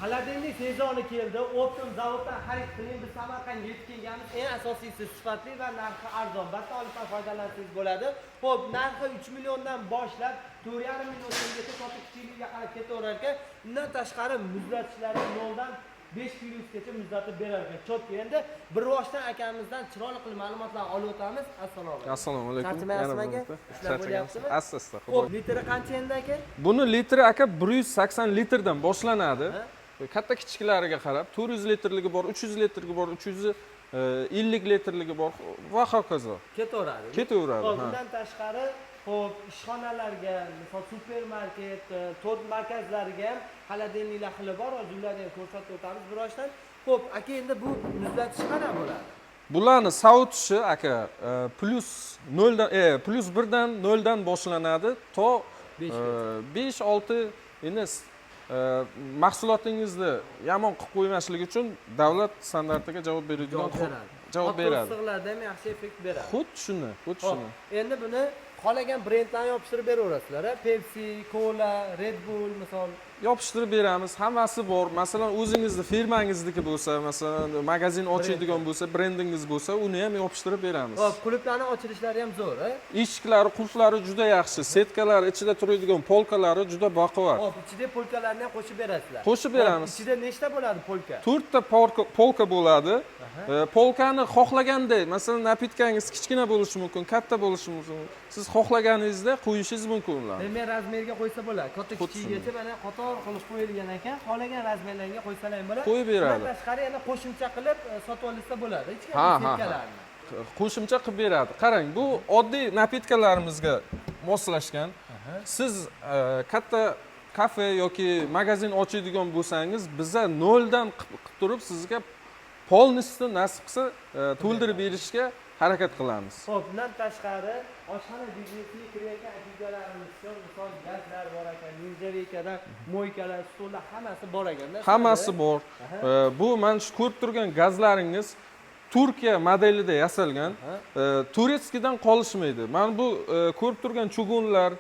Xolodilnik sezoni keldi. Optim zavoddan xarid qiling. Biz Samarqandga yetib kelganmiz. Eng asosiysi sifatli va narxi arzon. Batolifdan foydalansangiz bo'ladi. Xo'p, narxi 3 milliondan boshlab 4,5 million so'mgacha sotib kichikligiga qarab ketaverar ekan. Undan tashqari muzlatishlarni 0 dan 5 kilogacha muzlatib berar ekan. Chotki, endi bir rivojdan akamizdan chiroyli qilib ma'lumotlarni olib o'tamiz. Assalomu alaykum. Assalomu alaykum. Charchamayapsizmi aka? Ishlar bo'lyaptimi? Asta. Xo'p, litri qancha endi aka? Buni litri aka 180 litrdan boshlanadi. Katta kichiklariga qarab 400 litrligi bor, 300 litrligi bor, 350 litrligi bor va hokazo. Ketaveradi. Bundan tashqari, xo'p, ishxonalarga, misol supermarket, to'rt markazlariga ham xolodilniklar xili bor, hozirlarni ham ko'rsatib o'tamiz birortadan. Xo'p, aka endi bu muzlatish qana bo'ladi? Bularni sovutishi aka plus 1 dan 0 dan boshlanadi to 5-6 endi mahsulotingizni yomon qilib qo'ymaslik uchun davlat standartiga javob beradigan javob beradi. Issiqlarda ham yaxshi effekt beradi. Xuddi shuni. Endi buni qolagan brendlarni yopishtirib beraverasizlar, Pepsi, Cola, Red Bull misol yopishtirib beramiz. Hammasi bor. Masalan, o'zingizni firmangizniki bo'lsa, masalan, magazin ochadigan bo'lsa, brendingiz bo'lsa, uni ham yopishtirib beramiz. Xo'p, klublarni ochilishlari ham zo'r, Eshiklari, qulflari juda yaxshi. Setkalar, ichida turadigan polkalari juda baquvvat. Xo'p, ichida polkalarni ham qo'shib berasizlar. Qo'shib beramiz. Ichida nechta bo'ladi polka? 4 ta polka bo'ladi. Polkani xohlaganday, masalan, napitkangiz kichkina bo'lishi mumkin, katta bo'lishi mumkin. Siz xohlaganingizda qo'yishingiz mumkin ularni. Men razmerga qo'ysa bo'ladi. Katta kichigigacha mana qator qilib qo'yilgan ekan. Xohlagan razmerlarga qo'ysalar ham bo'ladi. Qo'yib beradi. Bundan tashqari yana qo'shimcha qilib sotib olsa bo'ladi. Hech qanday setkalarni. Qo'shimcha qilib beradi. Qarang, bu oddiy napitkalarimizga moslashgan. Siz katta kafe yoki magazin ochadigan bo'lsangiz, biza 0 dan qilib turib sizga polnisni nasib qilsa to'ldirib berishga harakat qilamiz. Xo'p, bundan tashqari oshxona biznesiga kirayotgan aktivlarimiz uchun misol gazlar bor ekan, nurjavikadan moykalar, stollar hammasi bor ekanda. Hammasi bor. Bu mana shu ko'rib turgan gazlaringiz Turkiya modelida yasalgan. Turetskidan qolishmaydi. Mana bu ko'rib turgan chugunlar,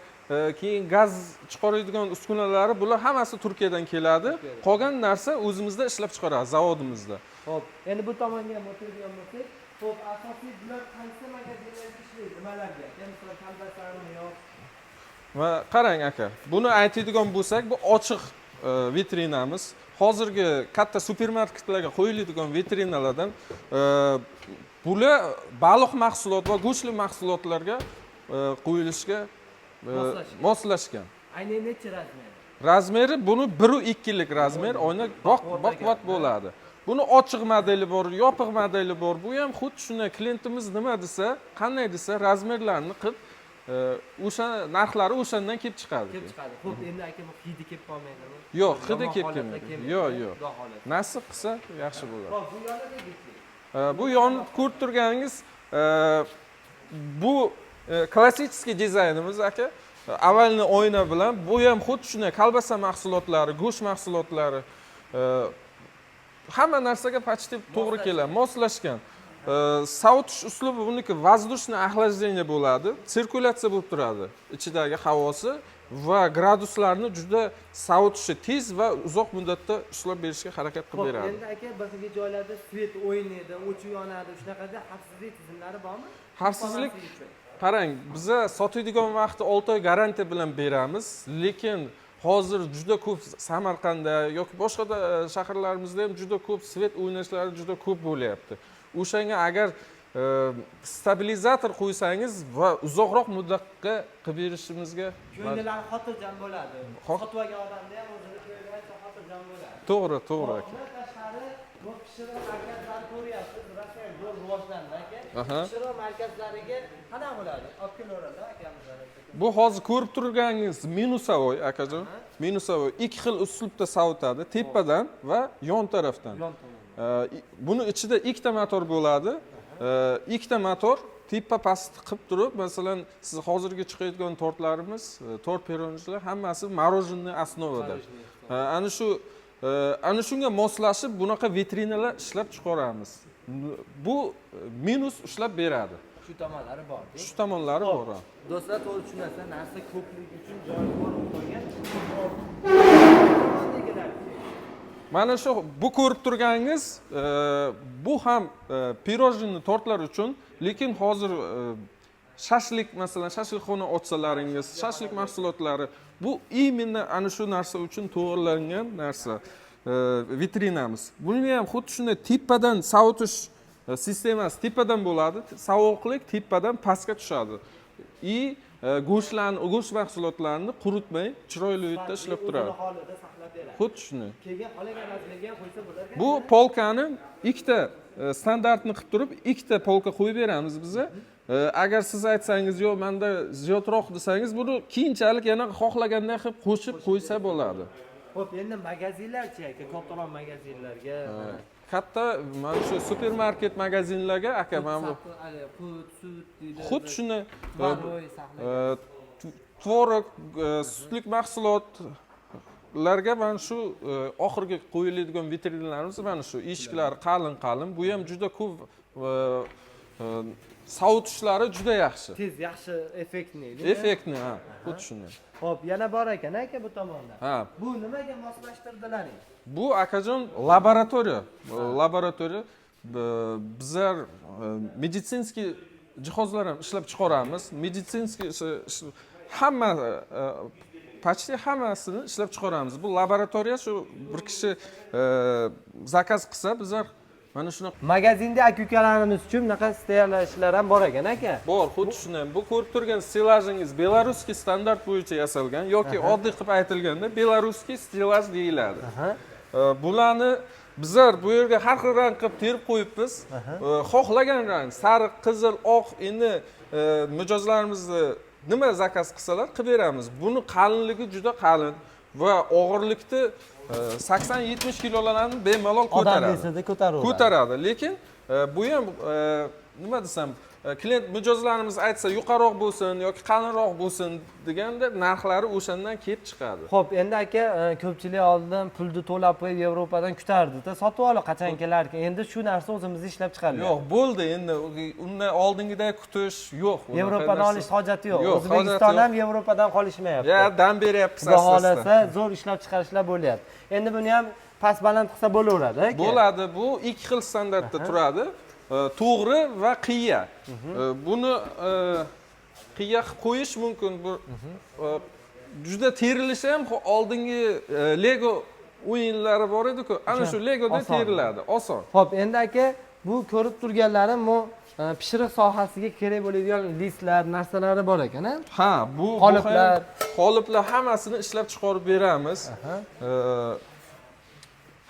keyin gaz chiqaradigan uskunalari, bular hammasi Turkiyadan keladi. Qolgan narsa o'zimizda ishlab chiqaramiz, zavodimizda. Xo'p, endi bu tomonga ham o'tadigan bo'lsak, xo'p, asosiy bular qaysi magazinlarda ishlaydi, nimalarga? Masalan, kalbaslarmi yo'q? Va qarang aka, buni aytadigan bo'lsak, bu ochiq vitrinamiz. Hozirgi katta supermarketlarga qo'yiladigan vitrinalardan bular baliq mahsulot va go'shtli mahsulotlarga qo'yilishga moslashgan. Aynan necha razmer? Razmeri buni 1.2 lik razmer, oyna baquvvat bo'ladi. Buni ochiq modeli bor, yopiq modeli bor. Bu ham xuddi shunday, klientimiz nima desa, qanday desa, razmerlarni qilib o'sha narxlari o'shandan kelib chiqadi. Xo'p, endi aka bu hidi kelib qolmaydimi? Yo'q, hidi kelib kelmaydi. Yo'q. Nasib qilsa yaxshi bo'ladi. Xo'p, bu yonida ketdik. Bu yonni ko'rib turganingiz, bu klassik dizaynimiz aka. Avvalni oyna bilan bu ham xuddi shunday kolbasa mahsulotlari, go'sht mahsulotlari hamma narsaga почти to'g'ri keladi, moslashgan. Sovutish uslubi buniki воздушный охлаждение bo'ladi, sirkulyatsiya bo'lib turadi. Ichidagi havosi va graduslarni juda sovutishi tez va uzoq muddatda ushlab berishga harakat qilib beradi. Endi aka, bir joylarda svet o'ynaydi, o'chib yonadi, shunaqada xavfsizlik tizimlari bormi? Xavfsizlik qarang, biza sotadigan vaqtda 6 oy garantiya bilan beramiz, lekin hozir juda ko'p Samarqandda yoki boshqa shaharlarimizda ham juda ko'p svet o'ynashlari juda ko'p bo'lyapti. O'shanga agar stabilizator qo'ysangiz va uzoqroq muddatga qilib berishimizga ko'ngillar xotirjam bo'ladi. Sotib olgan odamda ham o'zini ko'rgancha xotirjam bo'ladi. To'g'ri aka. Bundan tashqari bu pishiriq markazlari ko'ryapsiz, Rossiya zo'r rivojlandi aka. Pishiriq markazlariga qanaqa bo'ladi? Olib kelaveradi akamizlar. Bu hozir ko'rib turganingiz minusovoy akajon. Minusovoy ikki xil uslubda sovutadi, tepadan va yon tarafdan. Buni ichida ikkita motor bo'ladi. Ikkita motor tepa past qilib turib, masalan, siz hozirgi chiqayotgan tortlarimiz, tort pironchilar hammasi мороженое основada. Ana shunga moslashib bunaqa vitrinalar ishlab chiqaramiz. Bu minus ishlab beradi. Shu tomonlari bor. Shu tomonlari bor. Do'stlar, to'g'ri tushunasizlar, narsa ko'pligi uchun joyi bor qo'ygan. Mana shu bu ko'rib turganingiz bu ham pirojni tortlar uchun, lekin hozir shashlik masalan shashlikxona ochsalaringiz, shashlik mahsulotlari bu именно ana shu narsa uchun to'g'rilangan narsa. Vitrinamiz. Buni ham xuddi shunday tepadan sovutish sistemasi tepadan bo'ladi. Sovuqlik tepadan pastga tushadi. Go'sht mahsulotlarini quritmay, chiroyli uyda ishlab turadi. Xuddi shunday. Keyin qolagan narsalarga qo'ysa bo'lar. Bu polkani ikkita standartni qilib turib, ikkita polka qo'yib beramiz biz. Agar siz aytsangiz, "Yo'q, menda ziyodroq" desangiz, buni keyinchalik yana xohlaganday qilib qo'shib qo'ysa bo'ladi. Xo'p, endi magazinlarchi aka, kattaroq magazinlarga, katta mana shu supermarket magazinlarga aka mana bu qut, sut deydi. xuddi shuni Baroy saqlagan. tvorog, sutlik mahsulotlarga mana shu oxirgi qo'yiladigan vitrinlarimiz mana shu eshiklari qalin. Bu ham juda ko'p sovutishlari juda yaxshi. Tez, yaxshi effektni. Effektni, ha, xuddi shunday. Xo'p, yana bor ekan aka bu tomonda. Ha. Bu nimaga moslashtirdilaring? Bu akajon laboratoriya. Laboratoriya bizlar meditsinskiy jihozlar ham ishlab chiqaramiz. Meditsinskiy hamma почти hammasini ishlab chiqaramiz. Bu laboratoriya shu bir kishi zakaz qilsa bizlar mana shunaqa Magazinda aka-ukalarimiz uchun bunaqa steyerlashlar ham bor ekan aka. bor, xuddi shunday. Bu ko'rib turgan stilajingiz beloruskiy standart bo'yicha yasalgan yoki oddiy qilib aytilganda beloruskiy stilaj deyiladi. Bularni bizlar bu yerga har xil rang qilib terib qo'yibmiz. Xohlagan rang, sariq, qizil, oq, endi mijozlarimizni nima zakaz qilsalar qilib beramiz. Buni qalinligi juda qalin va og'irlikda 80-70 kilolarni bemalol ko'taradi. Odam desada ko'taradi. Ko'taradi, lekin bu ham nima desam, klient mijozlarimiz aytsa yuqaroq bo'lsin yoki qalinroq bo'lsin deganda narxlari o'shandan kelib chiqadi. Xo'p, endi aka ko'pchilik oldin pulni to'lab qo'yib Yevropadan kutardi-da, sotib olib qachon kelar ekan. Endi shu narsa o'zimizda ishlab chiqaryapmiz. Yo'q, bo'ldi endi. Undan oldingidek kutish yo'q. Yevropadan olish hojati yo'q. Yo'q, O'zbekiston ham Yevropadan qolishmayapti. Ya, dam beryapsiz Xudo asosda. xolasa zo'r ishlab chiqarishlar bo'lyapti. Endi buni ham past baland qilsa bo'laveradi aka. Bo'ladi. Bu ikki xil standartda turadi. To'g'ri va qiya. Buni qiya qilib qo'yish mumkin. Bu juda terilishi ham oldingi Lego o'yinlari bor edi-ku. Ana shu Legoda teriladi, oson. Xo'p, endi aka bu ko'rib turganlarim bu pishiriq sohasiga kerak bo'ladigan listlar, narsalari bor ekan-a? Ha, bu qoliplar hammasini ishlab chiqarib beramiz.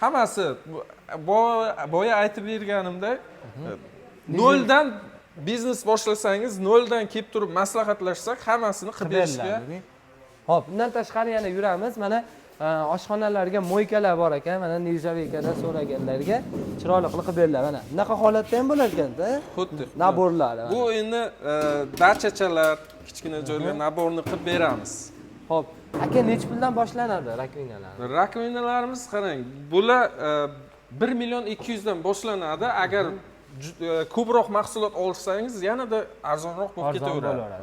Hammasi boya aytib berganimdek, noldan biznes boshlasangiz, noldan kelib turib maslahatlashsak, hammasini qilib berishga. Xo'p, bundan tashqari yana yuramiz. Mana oshxonalarga moykalar bor ekan. Mana Nijavekada so'raganlarga chiroyli qilib beriladi. Mana bunaqa holatda ham bo'lar ekan-da. Xuddi naborlar. Bu endi dachachalar, kichkina joylarga naborni qilib beramiz. Xo'p, aka necha puldan boshlanadi rakvinalar? Rakvinalarimiz qarang, bular 1 million 200 dan boshlanadi. Agar ko'proq mahsulot olsangiz, yanada arzonroq bo'lib ketaveradi.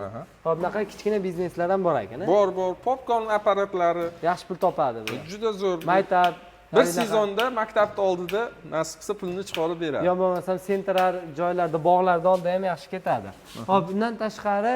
Xo'p, bunaqa kichkina bizneslar ham bor ekan-a? Bor, popkorn apparatlari. Yaxshi pul topadi bu. Juda zo'r. Maktab bir sezonda maktabning oldida nasib qilsa pulni chiqarib beradi. Yo bo'lmasam sentrar joylarda, bog'larda oldida ham yaxshi ketadi. Xo'p, bundan tashqari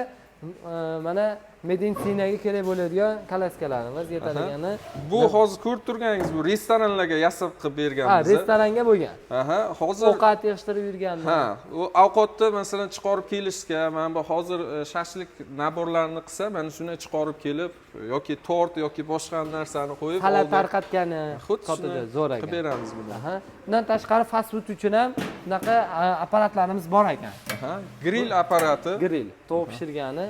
mana meditsinaga kerak bo'ladigan kalaskalarimiz yetaligini. Bu hozir ko'rib turganingiz bu restoranlarga yasab qilib berganmiz. Ha, restoranga bo'lgan. Aha, hozir ovqat yig'ishtirib yurganmiz. Ha, u ovqatni masalan chiqarib kelishga, mana bu hozir shashlik naborlarini qilsa, mana shuni chiqarib kelib yoki tort yoki boshqa narsani qo'yib Xalat tarqatgani sotadi, zo'r ekan. Qilib beramiz buni. Aha. Bundan tashqari fast food uchun ham bunaqa apparatlarimiz bor ekan. Aha, grill apparati. Grill, tovuq pishirgani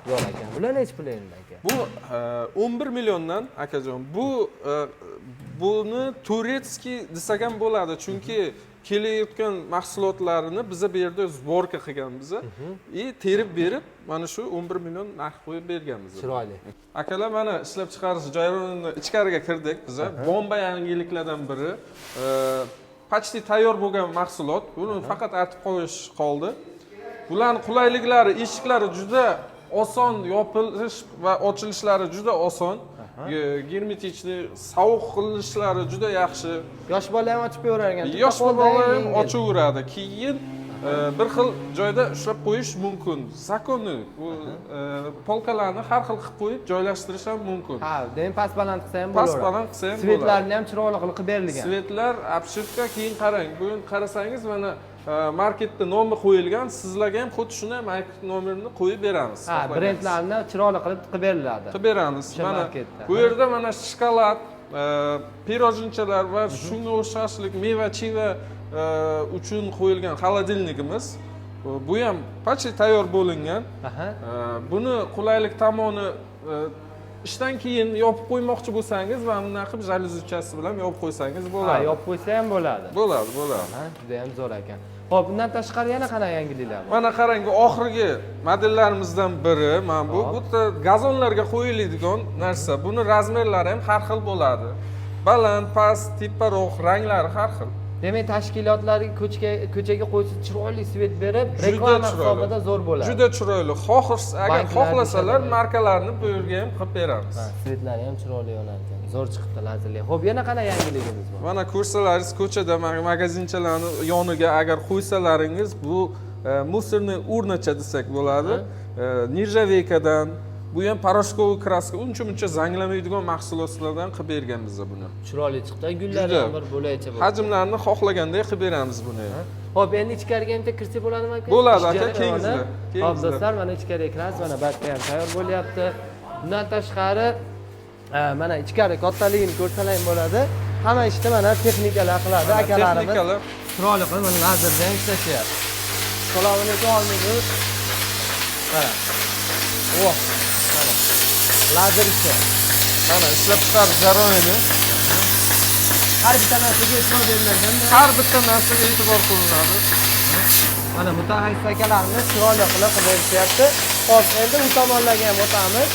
zo'r ekan. Bular necha pul endi aka? Bu 11 milliondan akajon. Buni turetskiy desak ham bo'ladi, chunki kelayotgan mahsulotlarini biz bu yerda sborka qilganmiz. Terib berib, mana shu 11 million narx qo'yib berganmiz. Chiroyli. Akalar, mana ishlab chiqarish jarayonining ichkariga kirdik biz. Bomba yangiliklardan biri. Почти tayyor bo'lgan mahsulot. Buni faqat artib qo'yish qoldi. Bularning qulayliklari, eshiklari juda oson yopilish va ochilishlari juda oson. Germetichni sovuq qilishlari juda yaxshi. Yosh bola ham ochib beravergan. Yosh bola ham ochaveradi. Keyin bir xil joyda ushlab qo'yish mumkin. Zakonni, bu polkalarni har xil qilib qo'yib joylashtirish ham mumkin. Ha, demak past baland qilsa ham bo'laveradi. Past baland qilsa ham bo'ladi. Svetlarni ham chiroyli qilib berilgan. Svetlar obshirka keyin qarang. Bugun qarasangiz mana marketda nomi qo'yilgan, sizlarga ham xuddi shunday market nomerini qo'yib beramiz. Ha, brendlarni chiroyli qilib beriladi. Qilib beramiz. Mana bu yerda mana shokolad, pirojnichalar va shunga o'xshashlik meva-cheva uchun qo'yilgan xolodilnikimiz. Bu ham почти tayyor bo'lingan. Buni qulaylik tomoni ishdan keyin yopib qo'ymoqchi bo'lsangiz va bunday qilib jalyuzichasi bilan yopib qo'ysangiz bo'ladi. Ha, yopib qo'ysa ham bo'ladi. Bo'ladi, bo'ladi. Ha, juda ham zo'r ekan. Xo'p, bundan tashqari yana qanaqa yangiliklar bor? Mana qarang, oxirgi modellarimizdan biri mana bu. Bu gazonlarga qo'yiladigan narsa. Buni razmerlari ham har xil bo'ladi. Baland, past, teparoq, ranglari har xil. Demak, tashkilotlarga ko'chaga qo'ysa chiroyli svet berib, reklama hisobida zo'r bo'ladi. Juda chiroyli. Agar xohlasalar markalarni bu yerga ham qilib beramiz. Ha, svetlari ham chiroyli yonar ekan. Zo'r chiqdi, lazerli. Xo'p, yana qanaqa yangiligimiz bor? Mana ko'rsalaringiz ko'chada magazinchalarni yoniga agar qo'ysalaringiz, bu musorniy urnacha desak bo'ladi. Nirjaveykadan, bu ham parashkovый kraska, uncha zanglamaydigan mahsulotlardan qilib bergan biz buni. Chiroyli chiqdi. Gullari ham bir bo'laycha bo'ldi. Hajmlarni xohlaganday qilib beramiz buni. Xo'p, endi ichkariga ham kirsa bo'ladimi aka? Bo'ladi aka, kengizda. Xo'p, do'stlar, mana ichkariga kiramiz. Mana batta ham tayyor bo'lyapti. Bundan tashqari mana ichkari kattaligini ko'rsalang bo'ladi. Hamma ishni mana texnikalar qiladi akalarimiz. Chiroyli qilib mana lazerdan ishlashyapti. Qo'lovini olmaymiz. Mana. Voh. Mana. Lazer ishi. Mana ishlab chiqarish jarayoni. Har bitta narsaga e'tibor beriladi. Har bitta narsaga e'tibor qilinadi. Mana mutaxassis akalarimiz chiroyli qilib berishyapti. Xo'p, endi u tomonlarga ham o'tamiz.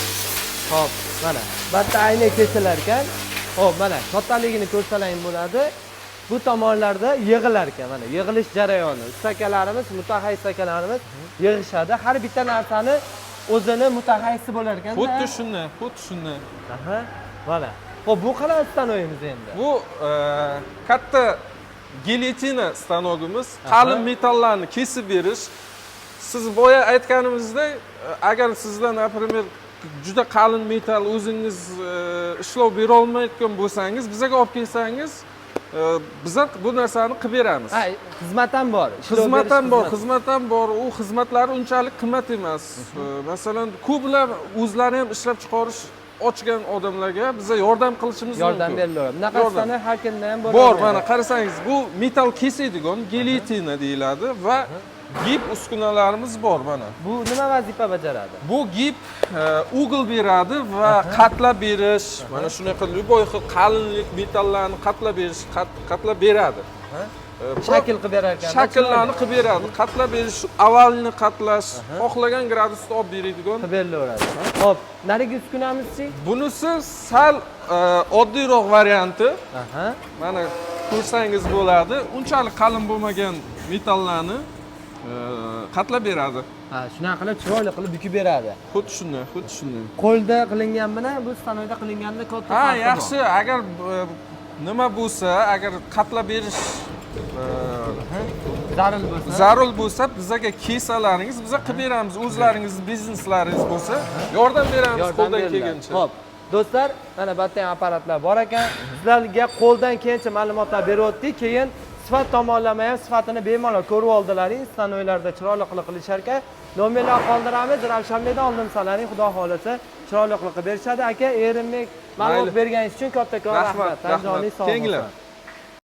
Xo'p, mana bitta ayna kesilar ekan. Xo'p, mana kattaligini ko'rsalang bo'ladi. Bu tomonlarda yig'ilar ekan. Mana yig'ilish jarayoni. Ustakalarimiz, mutaxassis akalarimiz yig'ishadi. Har bitta narsani o'zini mutaxassisi bo'lar ekan. Xuddi shunday, xuddi shunday. Aha, mana. Xo'p, bu qanaqa stanoyimiz endi? Bu katta gilyotina stanogimiz, qalin metallarni kesib berish. Siz boya aytganimizdek, agar sizlar, например, juda qalin metal o'zingiz ishlov bera olmayotgan bo'lsangiz, bizga olib kelsangiz, biz bu narsani qilib beramiz. Ha, xizmat ham bor. Xizmat ham bor. U xizmatlari unchalik qimmat emas. Masalan, ko'plar o'zlari ham ishlab chiqarish ochgan odamlarga biz yordam qilishimiz mumkin. Yordam beriladi. Bunaqasidan har kimda ham bo'ladi. Bor, mana qarasangiz, bu metal kesadigan gilyotina deyiladi va gip uskunalarimiz bor mana. Bu nima vazifa bajaradi? Bu gip ugl beradi va qatlab berish, mana shunaqa любой xil qalinlik metallarni qatlab berish, qatlab beradi. Shakl qilib berar ekan. Shakllarni qilib beradi. Qatlab berish, avalni qatlash, xohlagan gradusda olib beradigan qilib berilaveradi. Xo'p, narigi uskunamiz-chi? Bunisi sal oddiyroq varianti. Mana ko'rsangiz bo'ladi. Unchalik qalin bo'lmagan metallarni qatlab beradi. Ha, shunaqa qilib chiroyli qilib bukib beradi. Xuddi shunday, xuddi shunday. Qo'lda qilingan bilan bu stanoyda qilinganda katta farq bor. Ha, yaxshi, agar nima bo'lsa, agar qatlab berish zarur bo'lsa, bizga kesalaringiz, biz qilib beramiz. O'zlaringiz bizneslaringiz bo'lsa, yordam beramiz qo'ldan kelgancha. Xo'p, do'stlar, mana bu yerda ham apparatlar bor ekan. Sizlarga qo'ldan kelgancha ma'lumotlar berib o'tdik. Keyin sifat tomonlama ham sifatini bemalol ko'rib oldilaring. Stanoylarda chiroyli qilib qilishar ekan. Nomerlar qoldiramiz. Ravshanbekda oldimsalaring, xudo xolasa chiroyli qilib berishadi. Aka, erinmay ma'lumot berganingiz uchun kattakon rahmat. Tanjoning sog' bo'lsin.